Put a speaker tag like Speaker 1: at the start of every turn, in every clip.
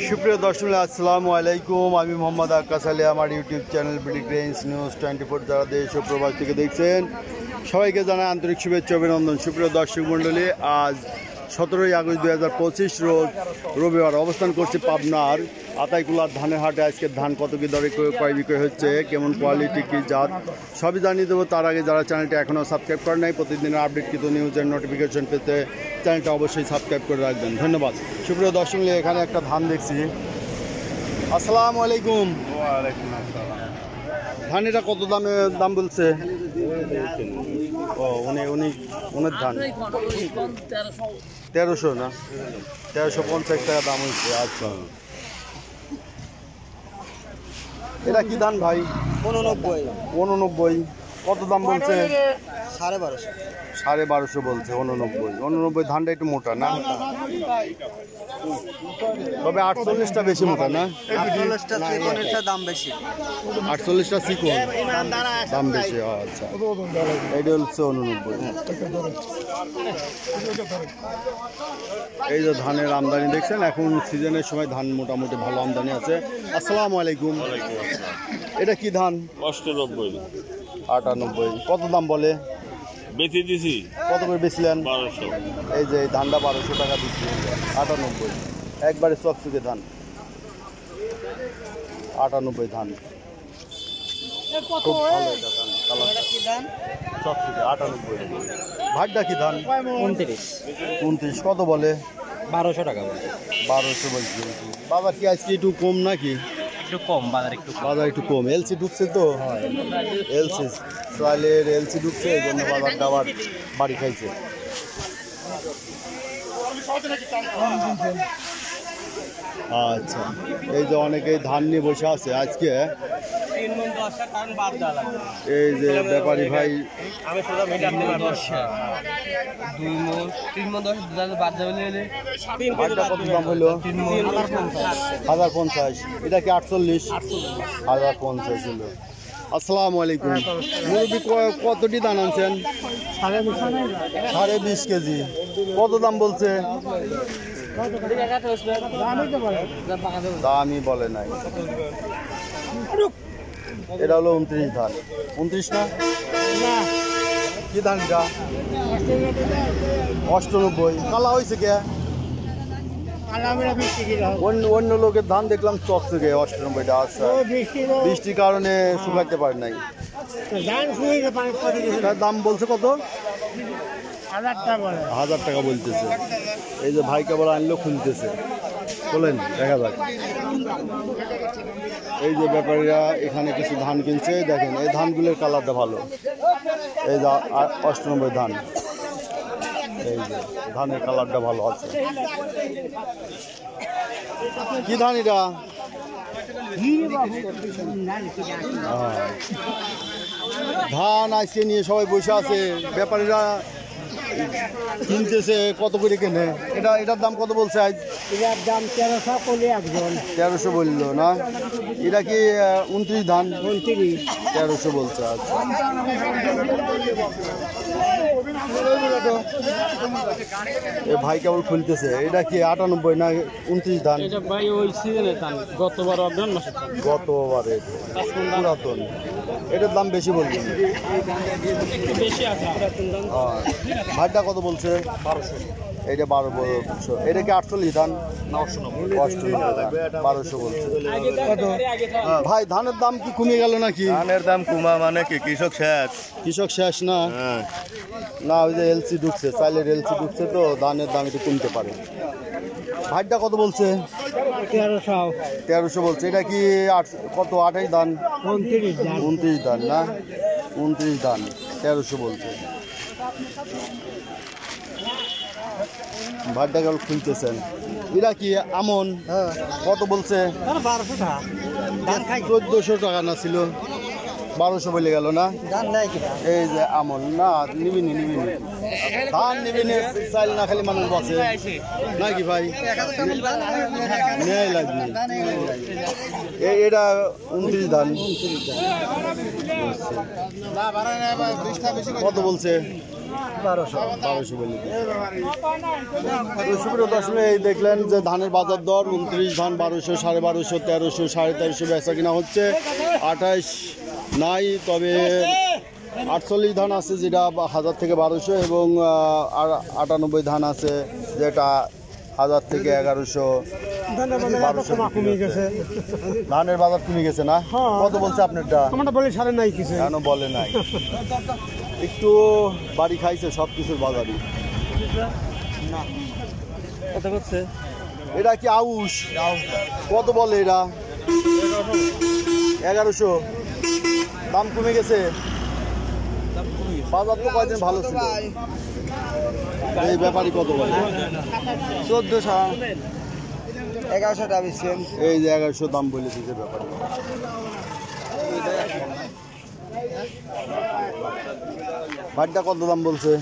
Speaker 1: সুপ্রিয় দর্শক আসসালামু আলাইকুম, আমি মোহাম্মদ আক্কাস আলী। আমার YouTube channel BD grains news 24 যারা দেশ ও প্রবাস থেকে দেখছেন সবাইকে জানাই আন্তরিক শুভেচ্ছা অভিনন্দন। সুপ্রিয় দর্শক মণ্ডলী, আজ 17 আগস্ট 2025 রোজ রবিবার অবস্থান করছি পাবনার আতাইকুলার ধানের হাটে। আজকে ধান কত কি দরে ক্রয় বিক্রয় হচ্ছে, কেমন কোয়ালিটি কী জাত সবই জানিয়ে দেবো। তার আগে যারা চ্যানেলটি এখনও সাবস্ক্রাইব করেন নাই, প্রতিদিনের আপডেটকৃত নিউজের নোটিফিকেশন পেতে চ্যানেলটা অবশ্যই সাবস্ক্রাইব করে রাখবেন, ধন্যবাদ। সুপ্রিয় দর্শক, এখানে একটা ধান দেখছি। আসসালামু আলাইকুম। ধান এটা কত দাম বলছে? ও উনি ধান 1300 না, 1350 টাকা দাম হয়েছে। আচ্ছা, এটা কি ধান ভাই? 89। কত দাম বলছে? 1250 বলছে। 89 ধানটা একটু মোটা না, তবে 48টা বেশি মোটা না?
Speaker 2: 48টা দাম বেশি,
Speaker 1: 48টা চিকন দাম বেশি। আচ্ছা, এটা হচ্ছে 89। এই যে ধানের আমদানি দেখছেন, এখন সিজনের সময় ধান মোটামুটি ভালো আমদানি আছে। আসসালামু আলাইকুম। এটা কি ধান? 98। কত দাম বলে?
Speaker 3: বেঁচে দিছি।
Speaker 1: কত করে বেচলেন?
Speaker 3: 1200।
Speaker 1: এই যে ধানটা 1200 টাকা দিচ্ছি। 98 একবারে চকচকে ধান। 98 ধান, খুব ভালো এটা ধান, কালারটা চকচকে। 98। ভাতটা কি ধান? 29। কত বলে?
Speaker 2: 1200 টাকা বলে।
Speaker 1: 1200 বলছি। বাজার কি আজকে একটু কম নাকি?
Speaker 2: একটু কম, বাজার
Speaker 1: একটু কম। এলসি ঢুকছে তো, এলসি সোয়ালের এলসি ঢুকছে, এই জন্য বাজারটা আবার বাড়ি খাইছে। আচ্ছা, এই যে অনেকেই ধান নিয়ে বসে আছে আজকে। এই যে ব্যাপারী ভাই, কত দাম হলো? 1050। এটা কি 48? 1050 হলো। আসসালামু আলাইকুম। মুরব্বী কতটি ধান আনছেন? 20.5 কেজি। কত দাম বলছে? দামই বলে নাই। এটা হলো 29 ধান। 29 না? কি ধান এটা? 98। কালা হয়েছে কে? অন্য লোকের ধান দেখলাম চকচকে 98টা। আচ্ছা, বৃষ্টির কারণে শুকাতে পারে নাই। দাম বলছে কত? 1000 টাকা বলতেছে। এই যে ভাই কেবল আনলো, খুলতেছে, বলেন, দেখা যাক। এই যে ব্যাপারীরা এখানে কিছু ধান কিনছে, দেখেন এই ধানগুলোর কালারটা ভালো। এই যে 98 ধান, এই যে ধানের কালারটা ভালো আছে। কি ধান এটা? ধান আজকে নিয়ে সবাই বসে আছে, ব্যাপারীরা কিনতেছে। কত করে কেনে? এটার দাম কত বলছে আজ?
Speaker 2: এটার দাম 1300 বলে একজন।
Speaker 1: 1300 বললো না? এটা কি 29 ধান? 1300 বলছে। আচ্ছা, এ ভাই কেবল খুলতেছে। এটা কি 98 না 29 ধান?
Speaker 2: এটা ভাই ওই সিজনের ধান, গতবার অগ্রহণ মাসে।
Speaker 1: গতবারে পুরাতন। এটার দাম বেশি বলছে,
Speaker 2: একটু বেশি আছে।
Speaker 1: ভাইটা কত বলছে? 1200। এটা 1200। এটা কি 48 ধান? 990। 1200 বলছে। ভাই ধানের দাম কি কমে গেল নাকি?
Speaker 3: ধানের দাম কমা মানে কি? কৃষক শেষ
Speaker 1: না? না, ওই যে এলসি ঢুকছে, চাইলের এলসি ঢুকছে তো ধানের দাম একটু কমতে পারে। ভাইটা কত বলছে? 1300 বলছে। এটা কি কত? 28 ধান? 29 ধান না? 29 ধান, 1300 বলছে। ভাইটা কেবল খুলতেছেন। এরা কি আমন? কত বলছে? 1400 টাকা না ছিল? 1200 বলে গেল না? এই যে আমল না নিবিনি ধান নিবিনি চাল না খালি মানুষ বসে নাকি ভাই? নেই লাগবে এটা 29 ধান। কত বলছে? 1200 বলে। সুপ্রিয় দর্শক, এই দেখলেন যে ধানের বাজার দর 29 ধান 1200, 1250, 1300, 1350 বেচা কিনা হচ্ছে। 28 নাই, তবে 48 ধান আছে যেটা 1000 থেকে 1200 এবং 98 ধান আছে যেটা 1000 থেকে 1100 1200 কমে গেছে। ধানের বাজার কমে গেছে না? কত বলছে আপনারটা?
Speaker 2: আমারটা বলে ছাড়ে নাই কিছু।
Speaker 1: কেন বলে নাই? একটু বাড়ি খাইছে সব কিছুর বাজারই। এটা কি আউশ? কত বলে এটা? 1100। দাম কমে গেছে। বাজার তো কয়দিন ভালো ছিল। এই ব্যাপারই কত বলে?
Speaker 2: 1400 1100 টাকা বেচছেন।
Speaker 1: এই যে 1100 দাম বলে দিচ্ছে ব্যাপারী। ভাটটা কত দাম বলছে?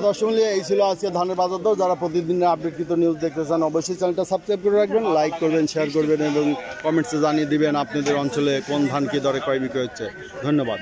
Speaker 1: দর্শক, এই ছিল আজকে ধানের বাজার দর। যারা প্রতিদিনের আপডেটকৃত নিউজ দেখতে চান অবশ্যই চ্যানেলটা সাবস্ক্রাইব করে রাখবেন, লাইক করবেন, শেয়ার করবেন এবং কমেন্টসে জানিয়ে দিবেন আপনাদের অঞ্চলে কোন ধান কি দরে ক্রয় বিক্রয় হচ্ছে। ধন্যবাদ।